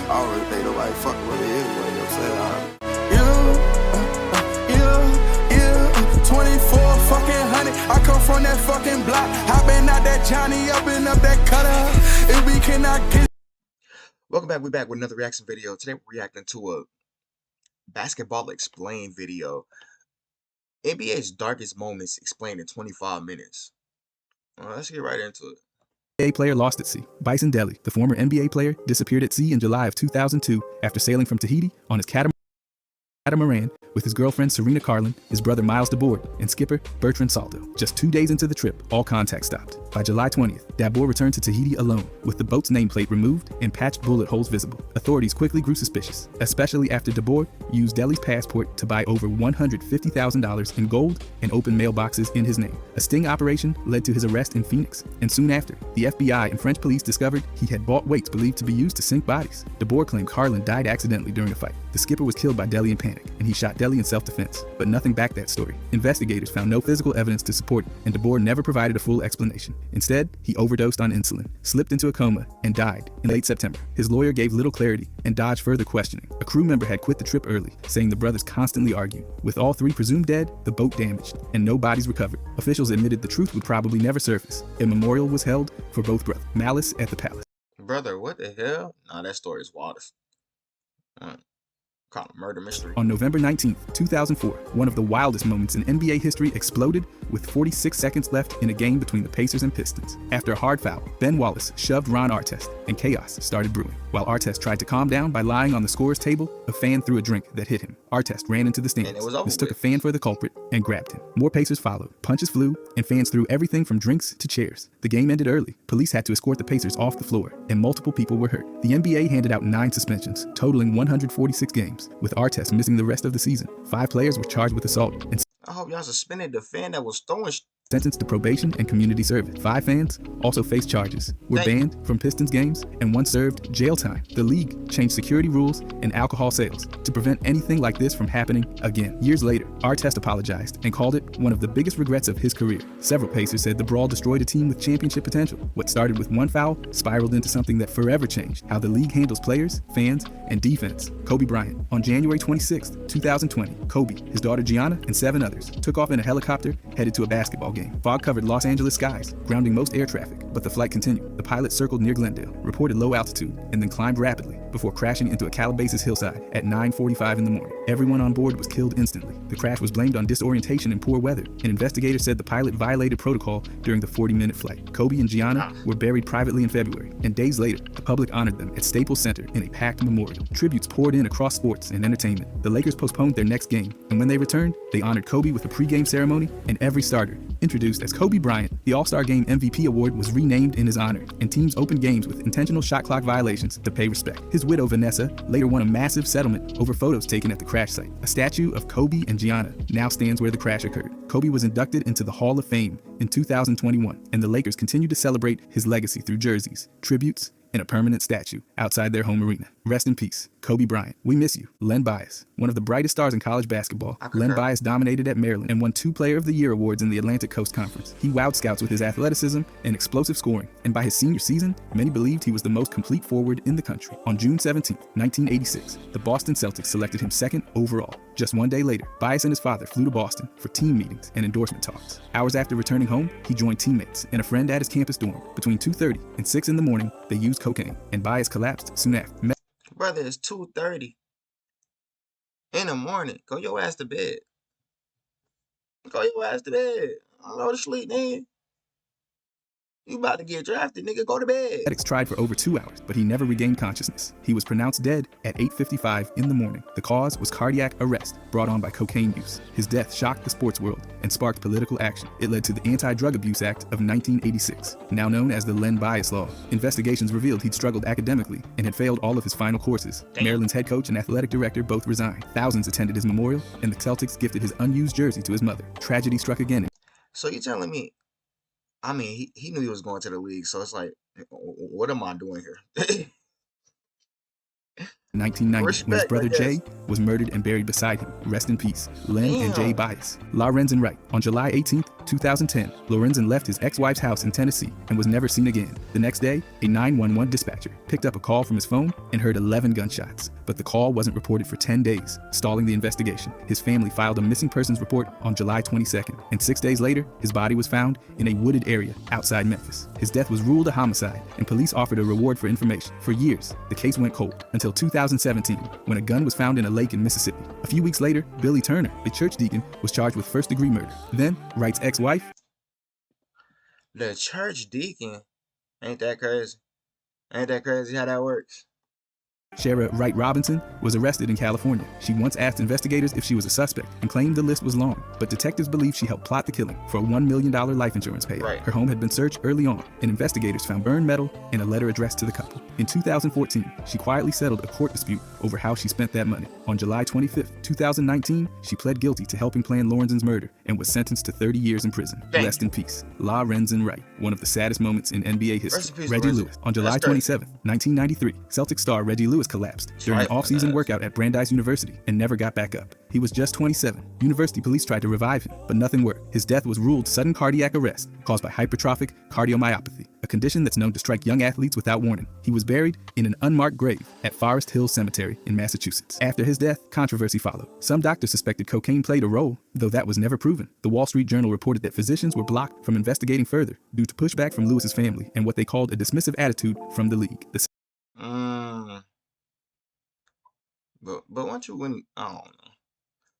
I don't really think nobody fucking with me anyway, you know what I'm saying? Yeah, 24 fucking hundred. I come from that fucking block. I been out that Johnny up and up that cutter. If we cannot get. Welcome back. We're back with another reaction video. Today we're reacting to a basketball explained video. NBA's darkest moments explained in 25 minutes. Let's get right into it. NBA player lost at sea. Bison Dele, the former NBA player, disappeared at sea in July of 2002 after sailing from Tahiti on his catamaran with his girlfriend Serena Carlin, his brother Miles DeBoer, and skipper Bertrand Saldo. Just 2 days into the trip, all contact stopped. By July 20th, DeBoer returned to Tahiti alone, with the boat's nameplate removed and patched bullet holes visible. Authorities quickly grew suspicious, especially after DeBoer used Dele's passport to buy over $150,000 in gold and open mailboxes in his name. A sting operation led to his arrest in Phoenix, and soon after, the FBI and French police discovered he had bought weights believed to be used to sink bodies. DeBoer claimed Carlin died accidentally during a fight. The skipper was killed by Dele in panic, and he shot Dele in self-defense, but nothing backed that story. Investigators found no physical evidence to support it, and DeBoer never provided a full explanation. Instead, he overdosed on insulin, slipped into a coma, and died in late September. His lawyer gave little clarity and dodged further questioning. A crew member had quit the trip early, saying the brothers constantly argued. With all three presumed dead, the boat damaged, and no bodies recovered, officials admitted the truth would probably never surface. A memorial was held for both brothers. Malice at the Palace. Brother, what the hell? Nah, that story is wild. Called a murder mystery. On November 19, 2004, one of the wildest moments in NBA history exploded with 46 seconds left in a game between the Pacers and Pistons. After a hard foul, Ben Wallace shoved Ron Artest, and chaos started brewing. While Artest tried to calm down by lying on the scorer's table, a fan threw a drink that hit him. Artest ran into the stands, mistook a fan for the culprit, and grabbed him. More Pacers followed. Punches flew, and fans threw everything from drinks to chairs. The game ended early. Police had to escort the Pacers off the floor, and multiple people were hurt. The NBA handed out 9 suspensions, totaling 146 games, with Artest missing the rest of the season. 5 players were charged with assault, and I hope y'all suspended the fan that was throwing sentenced to probation and community service. 5 fans also faced charges, were banned from Pistons games, and 1 served jail time. The league changed security rules and alcohol sales to prevent anything like this from happening again. Years later, Artest apologized and called it one of the biggest regrets of his career. Several Pacers said the brawl destroyed a team with championship potential. What started with 1 foul spiraled into something that forever changed how the league handles players, fans, and defense. Kobe Bryant. On January 26, 2020, Kobe, his daughter Gianna, and 7 others took off in a helicopter headed to a basketball game. Fog covered Los Angeles skies, grounding most air traffic, but the flight continued. The pilot circled near Glendale, reported low altitude, and then climbed rapidly before crashing into a Calabasas hillside at 9:45 in the morning. Everyone on board was killed instantly. The crash was blamed on disorientation and poor weather, and investigators said the pilot violated protocol during the 40-minute flight. Kobe and Gianna were buried privately in February, and days later, the public honored them at Staples Center in a packed memorial. Tributes poured in across sports and entertainment. The Lakers postponed their next game, and when they returned, they honored Kobe with a pregame ceremony, and every starter, introduced as Kobe Bryant, the All-Star Game MVP award was renamed in his honor, and teams opened games with intentional shot clock violations to pay respect. His widow, Vanessa, later won a massive settlement over photos taken at the crash site. A statue of Kobe and Gianna now stands where the crash occurred. Kobe was inducted into the Hall of Fame in 2021, and the Lakers continue to celebrate his legacy through jerseys, tributes, and a permanent statue outside their home arena. Rest in peace, Kobe Bryant. We miss you. Len Bias, one of the brightest stars in college basketball. Len Bias dominated at Maryland and won 2 Player of the Year awards in the Atlantic Coast Conference. He wowed scouts with his athleticism and explosive scoring, and by his senior season, many believed he was the most complete forward in the country. On June 17, 1986, the Boston Celtics selected him 2nd overall. Just 1 day later, Bias and his father flew to Boston for team meetings and endorsement talks. Hours after returning home, he joined teammates and a friend at his campus dorm. Between 2:30 and 6 in the morning, they used cocaine, and Bias collapsed soon after. Brother, it's 2:30 in the morning. Go your ass to bed. Go your ass to bed. I don't go to sleep, nigga. You about to get drafted, nigga. Go to bed. Medics tried for over 2 hours, but he never regained consciousness. He was pronounced dead at 8:55 in the morning. The cause was cardiac arrest brought on by cocaine use. His death shocked the sports world and sparked political action. It led to the Anti-Drug Abuse Act of 1986, now known as the Len Bias Law. Investigations revealed he'd struggled academically and had failed all of his final courses. Maryland's head coach and athletic director both resigned. Thousands attended his memorial, and the Celtics gifted his unused jersey to his mother. Tragedy struck again. So you telling me, I mean, he knew he was going to the league, so it's like, what am I doing here? 1990, when his Respect, I brother guess. Jay was murdered and buried beside him. Rest in peace, Len and Jay Damn. Bias. Lorenzen Wright. On July 18, 2010, Lorenzen left his ex-wife's house in Tennessee and was never seen again. The next day, a 911 dispatcher picked up a call from his phone and heard 11 gunshots, but the call wasn't reported for 10 days, stalling the investigation. His family filed a missing persons report on July 22nd, and 6 days later, his body was found in a wooded area outside Memphis. His death was ruled a homicide, and police offered a reward for information. For years, the case went cold, until 2017, when a gun was found in a lake in Mississippi. A few weeks later, Billy Turner, a church deacon, was charged with first-degree murder. Then, Wright's ex-wife, The church deacon. Ain't that crazy? Ain't that crazy how that works? Shara Wright Robinson, was arrested in California. She once asked investigators if she was a suspect and claimed the list was long, but detectives believe she helped plot the killing for a $1 million life insurance payout. Right. Her home had been searched early on, and investigators found burned metal and a letter addressed to the couple. In 2014, she quietly settled a court dispute over how she spent that money. On July 25, 2019, she pled guilty to helping plan Lorenzen's murder and was sentenced to 30 years in prison. Rest in peace, Lorenzen Wright, one of the saddest moments in NBA history. Rest in peace, Reggie Lorenzen. Lewis. On July That's great. 27, 1993, Celtic star Reggie Lewis collapsed during an Right. off-season workout at Brandeis University and never got back up. He was just 27. University police tried to revive him, but nothing worked. His death was ruled sudden cardiac arrest caused by hypertrophic cardiomyopathy, a condition that's known to strike young athletes without warning. He was buried in an unmarked grave at Forest Hill Cemetery in Massachusetts. After his death, controversy followed. Some doctors suspected cocaine played a role, though that was never proven. The Wall Street Journal reported that physicians were blocked from investigating further due to pushback from Lewis's family and what they called a dismissive attitude from the league. But once you win, I don't know.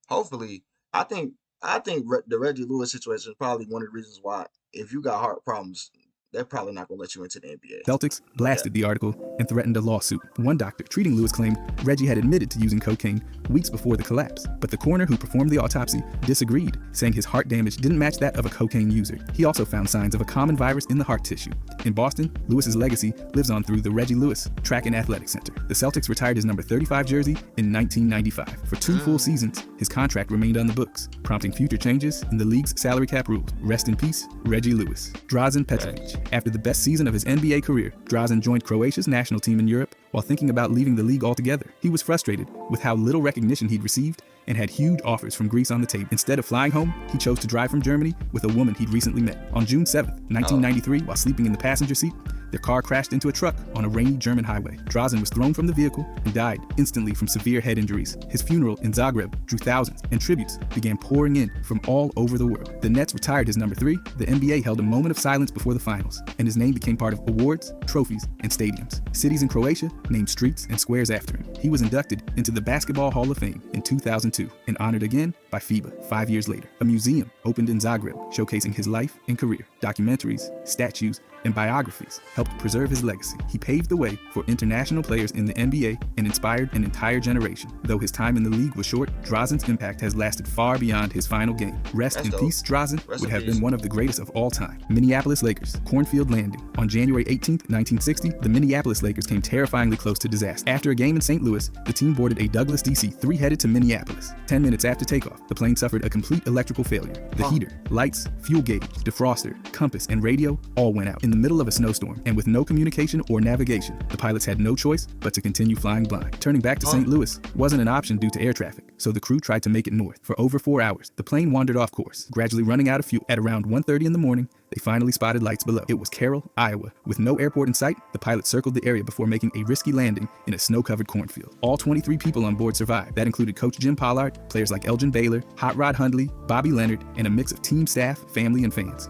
Hopefully, I think the Reggie Lewis situation is probably one of the reasons why, if you got heart problems, they're probably not gonna let you into the NBA. Celtics blasted the article and threatened a lawsuit. One doctor treating Lewis claimed Reggie had admitted to using cocaine weeks before the collapse, but the coroner who performed the autopsy disagreed, saying his heart damage didn't match that of a cocaine user. He also found signs of a common virus in the heart tissue. In Boston, Lewis's legacy lives on through the Reggie Lewis Track and Athletic Center. The Celtics retired his number 35 jersey in 1995. For 2 full seasons, his contract remained on the books, prompting future changes in the league's salary cap rules. Rest in peace, Reggie Lewis. Drazen Petrovic. After the best season of his NBA career, Drazen joined Croatia's national team in Europe while thinking about leaving the league altogether. He was frustrated with how little recognition he'd received and had huge offers from Greece on the table. Instead of flying home, he chose to drive from Germany with a woman he'd recently met. On June 7, 1993, while sleeping in the passenger seat, their car crashed into a truck on a rainy German highway. Drazen was thrown from the vehicle and died instantly from severe head injuries. His funeral in Zagreb drew thousands, and tributes began pouring in from all over the world. The Nets retired his number 3, the NBA held a moment of silence before the finals, and his name became part of awards, trophies, and stadiums. Cities in Croatia named streets and squares after him. He was inducted into the Basketball Hall of Fame in 2002 and honored again by FIBA 5 years later. A museum opened in Zagreb showcasing his life and career. Documentaries, statues, and biographies helped preserve his legacy. He paved the way for international players in the NBA and inspired an entire generation. Though his time in the league was short, Drazen's impact has lasted far beyond his final game. Rest in peace, Drazen would have been one of the greatest of all time. Minneapolis Lakers, Cornfield Landing. On January 18, 1960, the Minneapolis Lakers came terrifyingly close to disaster. After a game in St. Louis, the team boarded a Douglas DC-3 headed to Minneapolis. 10 minutes after takeoff, the plane suffered a complete electrical failure. The heater, lights, fuel gauge, defroster, compass, and radio all went out in the middle of a snowstorm, and with no communication or navigation, the pilots had no choice but to continue flying blind. Turning back to St. Louis wasn't an option due to air traffic, so the crew tried to make it north. For over 4 hours, the plane wandered off course, gradually running out of fuel. At around 1:30 in the morning, they finally spotted lights below. It was Carroll, Iowa. With no airport in sight, the pilots circled the area before making a risky landing in a snow-covered cornfield. All 23 people on board survived. That included Coach Jim Pollard, players like Elgin Baylor, Hot Rod Hundley, Bobby Leonard, and a mix of team staff, family, and fans.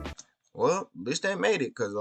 Well, at least they made it, because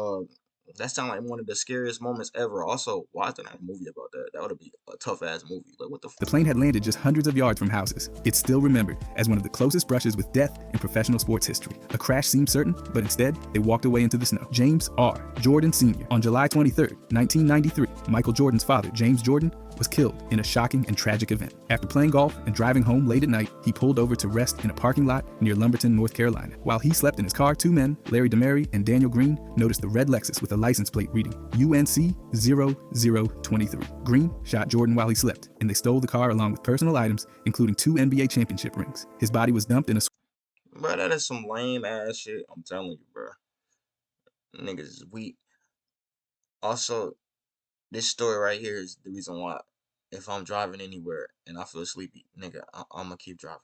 that sounded like one of the scariest moments ever. Also, why is there not a movie about that? That would be a tough-ass movie. Like, what the The plane had landed just hundreds of yards from houses. It's still remembered as one of the closest brushes with death in professional sports history. A crash seemed certain, but instead, they walked away into the snow. James R. Jordan Sr. On July 23, 1993, Michael Jordan's father, James Jordan, was killed in a shocking and tragic event. After playing golf and driving home late at night, he pulled over to rest in a parking lot near Lumberton, North Carolina. While he slept in his car, 2 men, Larry DeMary and Daniel Green, noticed the red Lexus with a license plate reading UNC 0023. Green shot Jordan while he slept, and they stole the car along with personal items, including 2 NBA championship rings. His body was dumped in a... Bro, that is some lame ass shit. I'm telling you, bro. Niggas is weak. Also, this story right here is the reason why if I'm driving anywhere and I feel sleepy, nigga, I'm gonna keep driving.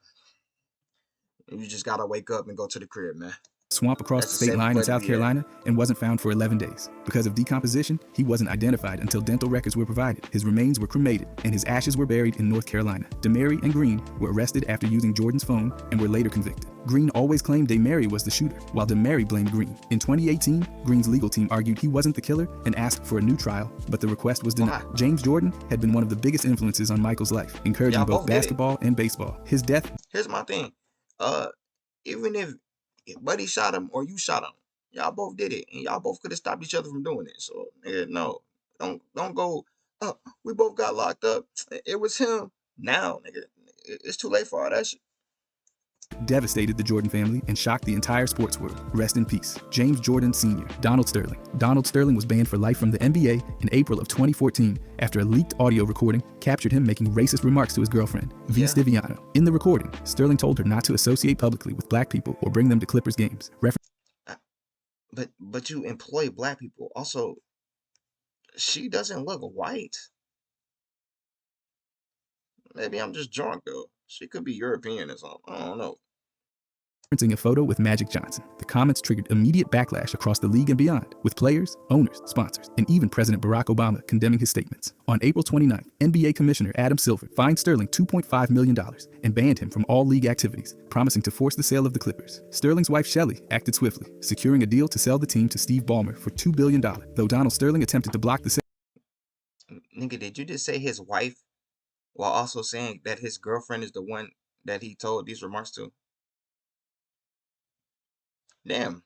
You just gotta wake up and go to the crib, man. Swamp across That's the the state safest line in way to South be at. Carolina and wasn't found for 11 days. Because of decomposition, he wasn't identified until dental records were provided. His remains were cremated, and his ashes were buried in North Carolina. DeMary and Green were arrested after using Jordan's phone and were later convicted. Green always claimed DeMary was the shooter, while DeMary blamed Green. In 2018, Green's legal team argued he wasn't the killer and asked for a new trial, but the request was denied. Why? James Jordan had been one of the biggest influences on Michael's life, encouraging Y'all both both did it. basketball and baseball. His death Here's my thing. Even if Buddy shot him or you shot him, y'all both did it, and y'all both could have stopped each other from doing it. So, nigga, no, don't go. We both got locked up. It was him. Now, nigga, it's too late for all that shit. devastated the Jordan family and shocked the entire sports world. Rest in peace. James Jordan Sr., Donald Sterling. Donald Sterling was banned for life from the NBA in April of 2014 after a leaked audio recording captured him making racist remarks to his girlfriend, V. Yeah. Stiviano. In the recording, Sterling told her not to associate publicly with black people or bring them to Clippers games. But you employ black people. Also, she doesn't look white. Maybe I'm just drunk though. She could be European or something. I don't know. Referencing a photo with Magic Johnson. The comments triggered immediate backlash across the league and beyond, with players, owners, sponsors, and even President Barack Obama condemning his statements. On April 29th, NBA Commissioner Adam Silver fined Sterling $2.5 million and banned him from all league activities, promising to force the sale of the Clippers. Sterling's wife Shelly acted swiftly, securing a deal to sell the team to Steve Ballmer for $2 billion, though Donald Sterling attempted to block the sale. Nigga, did you just say his wife while also saying that his girlfriend is the one that he told these remarks to? Damn.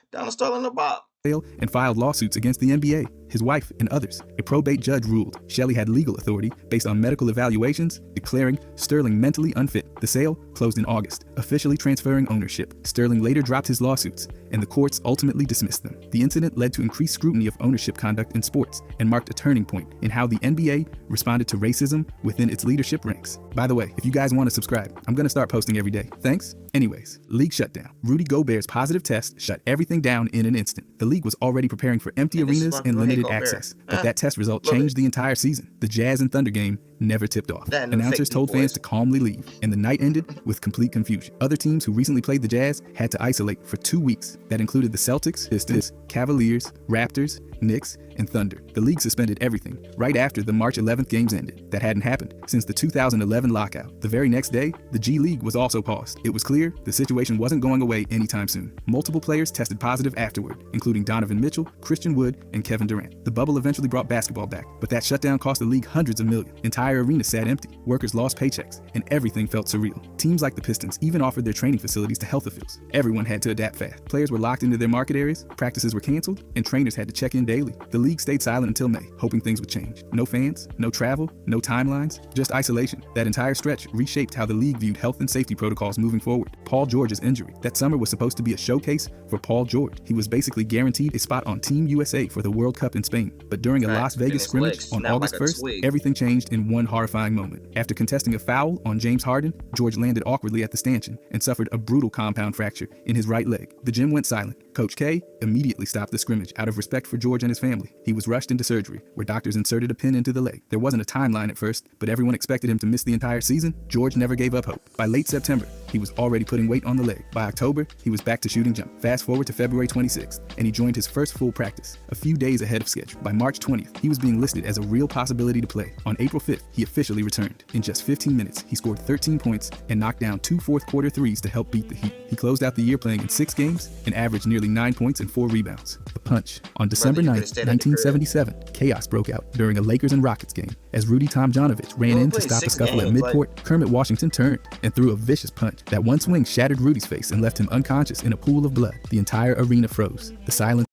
Donald Sterling the Bob. And filed lawsuits against the NBA, his wife, and others. A probate judge ruled Shelley had legal authority based on medical evaluations, declaring Sterling mentally unfit. The sale closed in August, officially transferring ownership. Sterling later dropped his lawsuits, and the courts ultimately dismissed them. The incident led to increased scrutiny of ownership conduct in sports and marked a turning point in how the NBA responded to racism within its leadership ranks. By the way, if you guys want to subscribe, I'm going to start posting every day. Thanks. Anyways, league shutdown. Rudy Gobert's positive test shut everything down in an instant. The league was already preparing for empty And this is arenas why and people hate limited Gobert. access, but that test result changed the entire season. The Jazz and Thunder game never tipped off. That and them Announcers fake told boys. fans to calmly leave, and the night ended with complete confusion. Other teams who recently played the Jazz had to isolate for 2 weeks. That included the Celtics, Pistons, Cavaliers, Raptors, Knicks, and Thunder. The league suspended everything right after the March 11th games ended. That hadn't happened since the 2011 lockout. The very next day, the G League was also paused. It was clear the situation wasn't going away anytime soon. Multiple players tested positive afterward, including Donovan Mitchell, Christian Wood, and Kevin Durant. The bubble eventually brought basketball back, but that shutdown cost the league hundreds of millions. Entire arenas sat empty, workers lost paychecks, and everything felt surreal. Teams like the Pistons even offered their training facilities to health officials. Everyone had to adapt fast. Players were locked into their market areas, practices were canceled, and trainers had to check in daily. The league stayed silent until May, hoping things would change. No fans, no travel, no timelines, just isolation. That entire stretch reshaped how the league viewed health and safety protocols moving forward. Paul George's injury. That summer was supposed to be a showcase for Paul George. He was basically guaranteed a spot on Team USA for the World Cup in Spain. But during a Las Vegas his scrimmage legs on snapped August like a 1st, twig. everything changed in one horrifying moment. After contesting a foul on James Harden, George landed awkwardly at the stanchion and suffered a brutal compound fracture in his right leg. The gym went silent. Coach K immediately stopped the scrimmage out of respect for George and his family. He was rushed into surgery, where doctors inserted a pin into the leg. There wasn't a timeline at first, but everyone expected him to miss the entire season. George never gave up hope. By late September, he was already putting weight on the leg. By October, he was back to shooting jump. Fast forward to February 26th, and he joined his first full practice, a few days ahead of schedule. By March 20th, he was being listed as a real possibility to play. On April 5th, he officially returned. In just 15 minutes, he scored 13 points and knocked down 2 fourth-quarter threes to help beat the Heat. He closed out the year playing in 6 games and averaged nearly 9 points and 4 rebounds. The punch. On December you 9th, could've stayed at the crib. 1977, chaos broke out during a Lakers and Rockets game. As Rudy Tomjanovich ran only in to played stop a 6 scuffle at games, midcourt, Kermit Washington turned and threw a vicious punch. That one swing shattered Rudy's face and left him unconscious in a pool of blood. The entire arena froze. The silence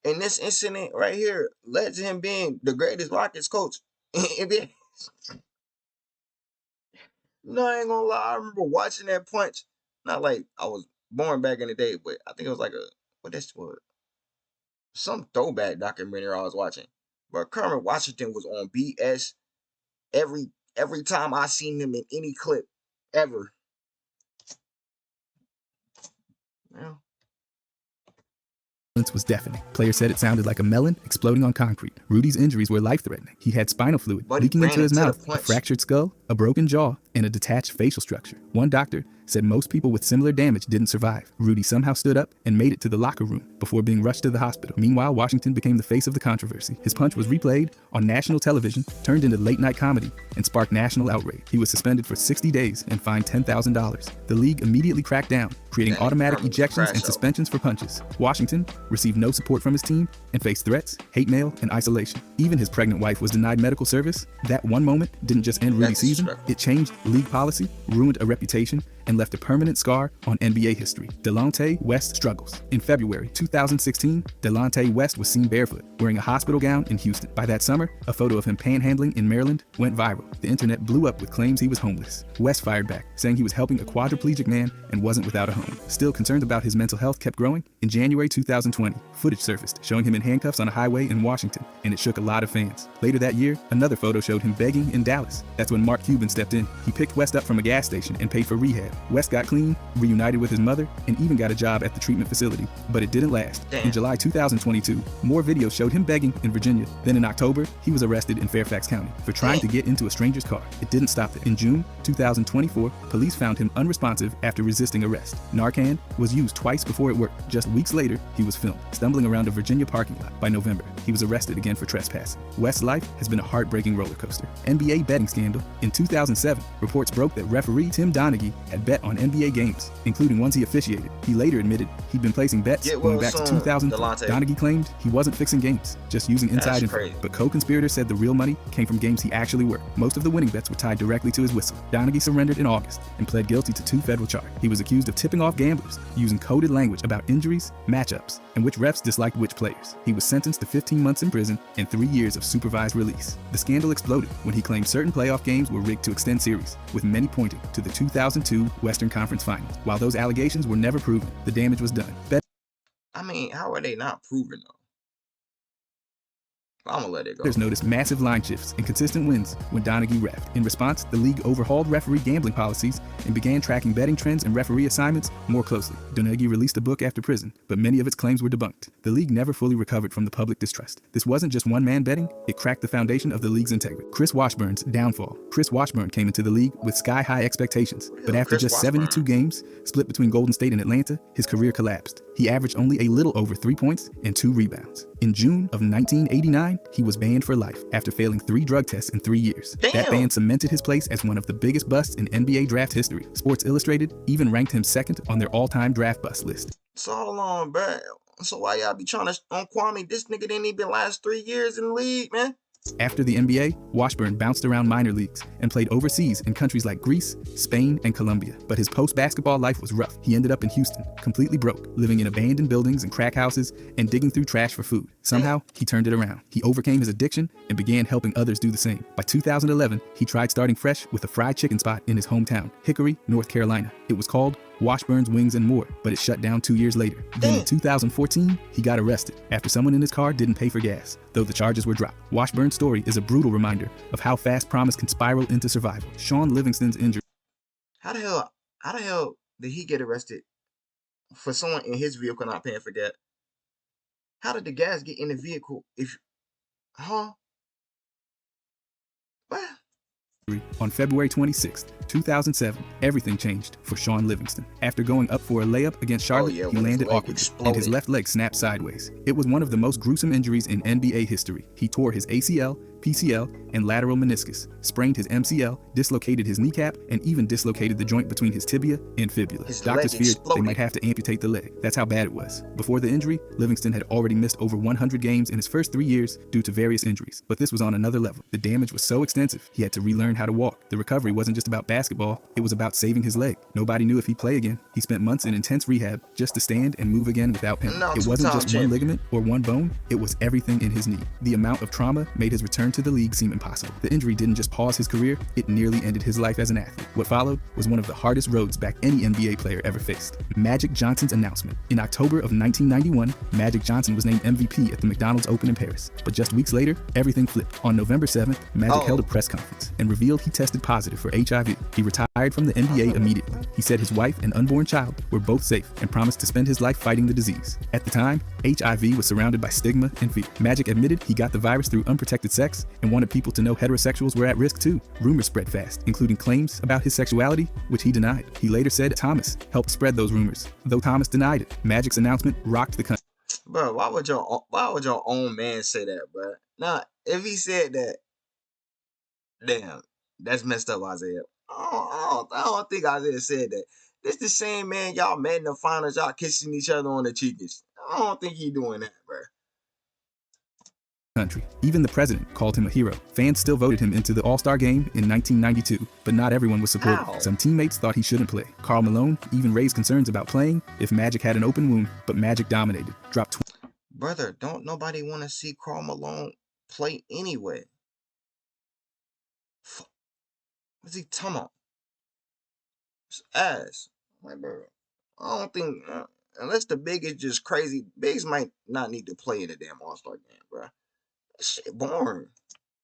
And this incident right here led to him being the greatest Rockets coach. No, I ain't gonna lie. I remember watching that punch. Not like I was born back in the day, but I think it was like some throwback documentary I was watching. But Kermit Washington was on BS every time I seen him in any clip ever. Yeah. was deafening. Players said it sounded like a melon exploding on concrete. Rudy's injuries were life-threatening. He had spinal fluid But leaking into his mouth, a punch. fractured skull, a broken jaw, and a detached facial structure. One doctor said most people with similar damage didn't survive. Rudy somehow stood up and made it to the locker room before being rushed to the hospital. Meanwhile, Washington became the face of the controversy. His punch was replayed on national television, turned into late-night comedy, and sparked national outrage. He was suspended for 60 days and fined $10,000. The league immediately cracked down, creating automatic ejections and suspensions for punches. Washington received no support from his team and faced threats, hate mail, and isolation. Even his pregnant wife was denied medical service. That one moment didn't just end Rudy's season, it changed league policy, ruined a reputation, and left a permanent scar on NBA history. Delonte West struggles. In February 2016, Delonte West was seen barefoot, wearing a hospital gown in Houston. By that summer, a photo of him panhandling in Maryland went viral. The internet blew up with claims he was homeless. West fired back, saying he was helping a quadriplegic man and wasn't without a home. Still, concerns about his mental health kept growing. In January 2020, footage surfaced showing him in handcuffs on a highway in Washington, and it shook a lot of fans. Later that year, another photo showed him begging in Dallas. That's when Mark Cuban stepped in. He picked West up from a gas station and paid for rehab. West got clean, reunited with his mother, and even got a job at the treatment facility, but it didn't last. In July 2022, more videos showed him begging in Virginia. Then in October, he was arrested in Fairfax County for trying to get into a stranger's car. It didn't stop there. In June 2024, police found him unresponsive after resisting arrest. Narcan was used twice before it worked. Just weeks later, he was filmed stumbling around a Virginia parking lot. By November, he was arrested again for trespassing. West's life has been a heartbreaking roller coaster. NBA betting scandal. In 2007, reports broke that referee Tim Donaghy had bet on NBA games, including ones he officiated. He later admitted he'd been placing bets going back to 2000. Donaghy claimed he wasn't fixing games, just using inside info. But co-conspirators said the real money came from games he actually worked. Most of the winning bets were tied directly to his whistle. Donaghy surrendered in August and pled guilty to 2 federal charges. He was accused of tipping off gamblers, using coded language about injuries, matchups, and which refs disliked which players. He was sentenced to 15 months in prison and 3 years of supervised release. The scandal exploded when he claimed certain playoff games were rigged to extend series, with many pointing to the 2002 Western Conference Finals. While those allegations were never proven, the damage was done. I mean, how are they not proven though? I'm gonna let it go. Bettors noticed massive line shifts and consistent wins when Donaghy reffed. In response, the league overhauled referee gambling policies and began tracking betting trends and referee assignments more closely. Donaghy released a book after prison, but many of its claims were debunked. The league never fully recovered from the public distrust. This wasn't just one man betting, it cracked the foundation of the league's integrity. Chris Washburn's downfall. Chris Washburn came into the league with sky-high expectations, but after just 72 games, split between Golden State and Atlanta, his career collapsed. He averaged only a little over 3 points and 2 rebounds. In June of 1989, he was banned for life after failing 3 drug tests in 3 years. Damn. That ban cemented his place as one of the biggest busts in NBA draft history. Sports Illustrated even ranked him second on their all-time draft bust list. So hold on, bro. So why y'all be trying to on Kwame? This nigga didn't even last 3 years in the league, man. After the NBA, Washburn bounced around minor leagues and played overseas in countries like Greece, Spain, and Colombia. But his post-basketball life was rough. He ended up in Houston, completely broke, living in abandoned buildings and crack houses and digging through trash for food. Somehow, he turned it around. He overcame his addiction and began helping others do the same. By 2011, he tried starting fresh with a fried chicken spot in his hometown, Hickory, North Carolina. It was called Washburn's Wings and More, but it shut down 2 years later. Then in 2014, he got arrested after someone in his car didn't pay for gas, though the charges were dropped. Washburn's story is a brutal reminder of how fast promise can spiral into survival. Sean Livingston's injury. How the hell did he get arrested for someone in his vehicle not paying for gas? How did the gas get in the vehicle if, What? On February 26, 2007, everything changed for Sean Livingston. After going up for a layup against Charlotte, he landed awkwardly, and his left leg snapped sideways. It was one of the most gruesome injuries in NBA history. He tore his ACL, PCL, and lateral meniscus, sprained his MCL, dislocated his kneecap, and even dislocated the joint between his tibia and fibula. Doctors feared they might have to amputate the leg. That's how bad it was. Before the injury, Livingston had already missed over 100 games in his first 3 years due to various injuries. But this was on another level. The damage was so extensive, he had to relearn how to walk. The recovery wasn't just about basketball, it was about saving his leg. Nobody knew if he'd play again. He spent months in intense rehab just to stand and move again without pain. It wasn't just one ligament or one bone, it was everything in his knee. The amount of trauma made his return return to the league seem impossible. The injury didn't just pause his career, it nearly ended his life as an athlete. What followed was one of the hardest roads back any NBA player ever faced. Magic Johnson's announcement. In October of 1991, Magic Johnson was named MVP at the McDonald's Open in Paris. But just weeks later, everything flipped. On November 7th, Magic held a press conference and revealed he tested positive for HIV. He retired from the NBA immediately. He said his wife and unborn child were both safe and promised to spend his life fighting the disease. At the time, HIV was surrounded by stigma and fear. Magic admitted he got the virus through unprotected sex and wanted people to know heterosexuals were at risk too. Rumors spread fast, including claims about his sexuality, which he denied. He later said Thomas helped spread those rumors, though Thomas denied it. Magic's announcement rocked the country. Bro, why would your own man say that, bro? Nah, if he said that, damn, that's messed up, Isaiah. I don't think Isaiah said that. This the same man y'all met in the finals, y'all kissing each other on the cheeks. I don't think he doing that, bro. Even the president called him a hero. Fans still voted him into the All-Star game in 1992, but not everyone was supportive. Ow. Some teammates thought he shouldn't play. Karl Malone even raised concerns about playing if Magic had an open wound, but Magic dominated. Dropped Brother, don't nobody want to see Karl Malone play anyway. What's he talking about? It's ass. Like, bro, I don't think, unless the big is just crazy, bigs might not need to play in a damn All-Star game, bro. That shit boring.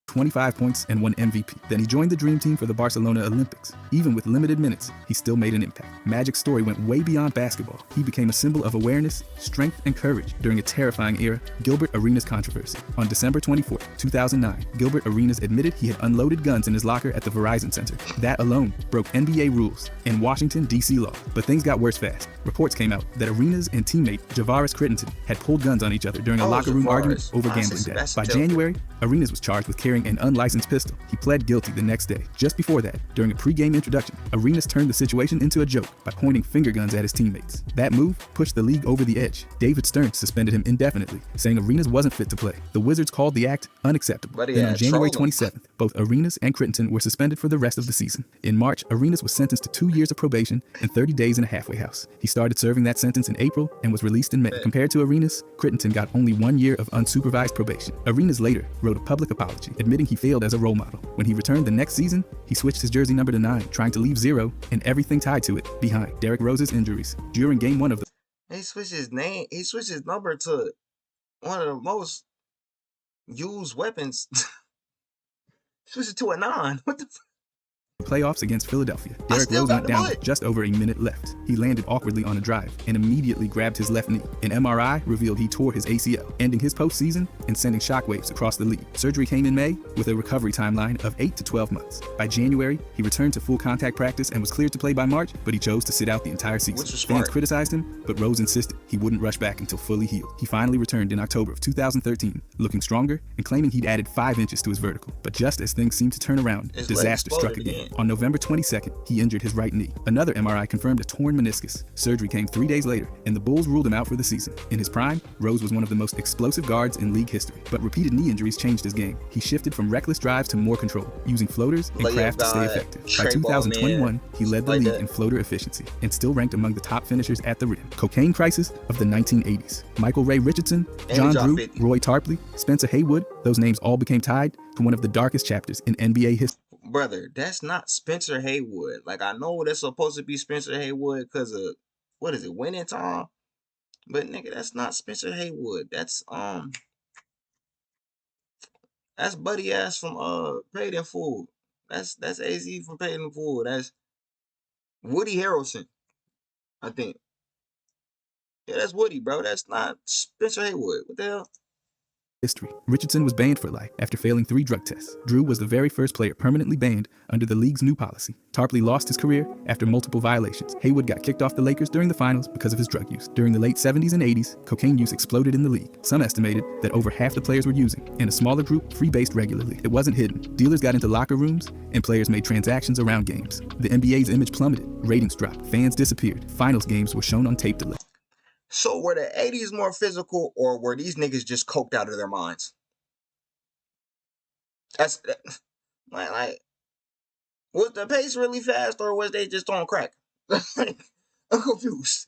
25 points and won MVP. Then he joined the dream team for the Barcelona Olympics. Even with limited minutes, he still made an impact. Magic's story went way beyond basketball. He became a symbol of awareness, strength, and courage during a terrifying era, Gilbert Arenas controversy. On December 24, 2009, Gilbert Arenas admitted he had unloaded guns in his locker at the Verizon Center. That alone broke NBA rules and Washington, D.C. law. But things got worse fast. Reports came out that Arenas and teammate Javaris Crittenton had pulled guns on each other during a locker room argument over gambling debt. By January, Arenas was charged with carrying an unlicensed pistol. He pled guilty the next day. Just before that, during a pre-game introduction, Arenas turned the situation into a joke by pointing finger guns at his teammates. That move pushed the league over the edge. David Stern suspended him indefinitely, saying Arenas wasn't fit to play. The Wizards called the act unacceptable. Then on January 27th, both Arenas and Crittenton were suspended for the rest of the season. In March, Arenas was sentenced to 2 years of probation and 30 days in a halfway house. He started serving that sentence in April and was released in May. Compared to Arenas, Crittenton got only 1 year of unsupervised probation. Arenas later wrote a public apology, admitting he failed as a role model. When he returned the next season, he switched his jersey number to 9, trying to leave 0 and everything tied to it behind. Derrick Rose's injuries. During game 1 of the He switched his number to one of the most used weapons. Switched it to a 9. What the playoffs against Philadelphia, Derrick Rose went down with just over a minute left. He landed awkwardly on a drive and immediately grabbed his left knee. An MRI revealed he tore his ACL, ending his postseason and sending shockwaves across the league. Surgery came in May with a recovery timeline of 8 to 12 months. By January, he returned to full contact practice and was cleared to play by March, but he chose to sit out the entire season. Fans criticized him, but Rose insisted he wouldn't rush back until fully healed. He finally returned in October of 2013, looking stronger and claiming he'd added 5 inches to his vertical. But just as things seemed to turn around, disaster struck again. On November 22nd, he injured his right knee. Another MRI confirmed a torn meniscus. Surgery came 3 days later, and the Bulls ruled him out for the season. In his prime, Rose was one of the most explosive guards in league history, but repeated knee injuries changed his game. He shifted from reckless drives to more control, using floaters and craft to stay effective. By 2021, he led the league in floater efficiency and still ranked among the top finishers at the rim. Cocaine crisis of the 1980s. Michael Ray Richardson, John Drew, Roy Tarpley, Spencer Haywood, those names all became tied to one of the darkest chapters in NBA history. Brother, that's not Spencer Haywood. Like, I know that's supposed to be Spencer Haywood because of, what is it, winning time? But nigga, that's not Spencer Haywood. That's Buddy Ass from Paid in Full. That's AZ from Paid in Full. That's Woody Harrelson, I think. Yeah, that's Woody, bro. That's not Spencer Haywood. What the hell? History. Richardson was banned for life after failing 3 drug tests. Drew was the very first player permanently banned under the league's new policy. Tarpley lost his career after multiple violations. Haywood got kicked off the Lakers during the finals because of his drug use. During the late 70s and 80s, cocaine use exploded in the league. Some estimated that over half the players were using, and a smaller group freebased regularly. It wasn't hidden. Dealers got into locker rooms, and players made transactions around games. The NBA's image plummeted. Ratings dropped. Fans disappeared. Finals games were shown on tape delay. So were the 80s more physical, or were these niggas just coked out of their minds? That's like was the pace really fast, or was they just on crack? I'm confused.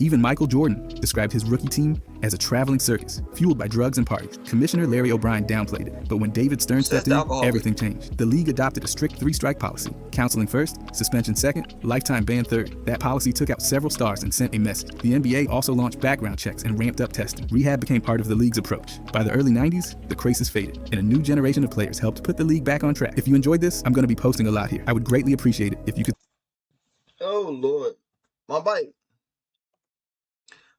Even Michael Jordan described his rookie team as a traveling circus, fueled by drugs and parties. Commissioner Larry O'Brien downplayed it, but when David Stern stepped in, everything changed. The league adopted a strict 3-strike policy: counseling first, suspension second, lifetime ban third. That policy took out several stars and sent a message. The NBA also launched background checks and ramped up testing. Rehab became part of the league's approach. By the early 90s, the crisis faded, and a new generation of players helped put the league back on track. If you enjoyed this, I'm going to be posting a lot here. I would greatly appreciate it if you could. Oh Lord, my bite.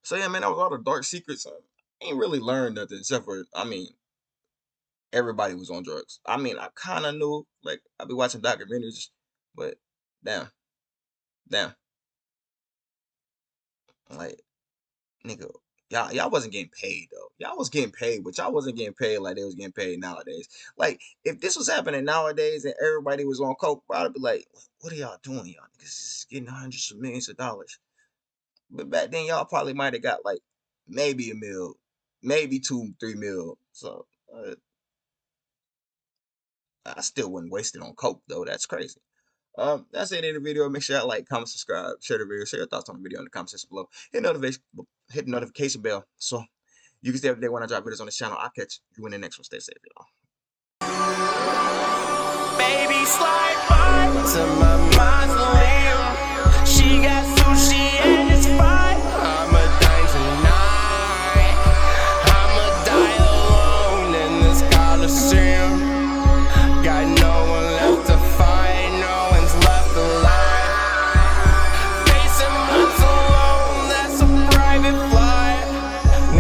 So yeah, man, that was all the dark secrets. I ain't really learned nothing except for, I mean, everybody was on drugs. I mean, I kind of knew, like, I be watching documentaries, but damn, like, nigga, y'all wasn't getting paid though. Y'all was getting paid, but y'all wasn't getting paid like they was getting paid nowadays. Like, if this was happening nowadays and everybody was on coke, I'd be like, what are y'all doing, y'all niggas? Is getting hundreds of millions of dollars. But back then, y'all probably might have got like maybe $1 million, maybe 2-3 million. So I still wouldn't waste it on coke though. That's crazy. That's it in the video. Make sure y'all like, comment, subscribe, share the video, share your thoughts on the video in the comment section below. Hit the notification bell so you can stay up to date when I drop videos on this channel. I'll catch you in the next one. Stay safe, y'all. Baby, slide by to my mausoleum. She got sushi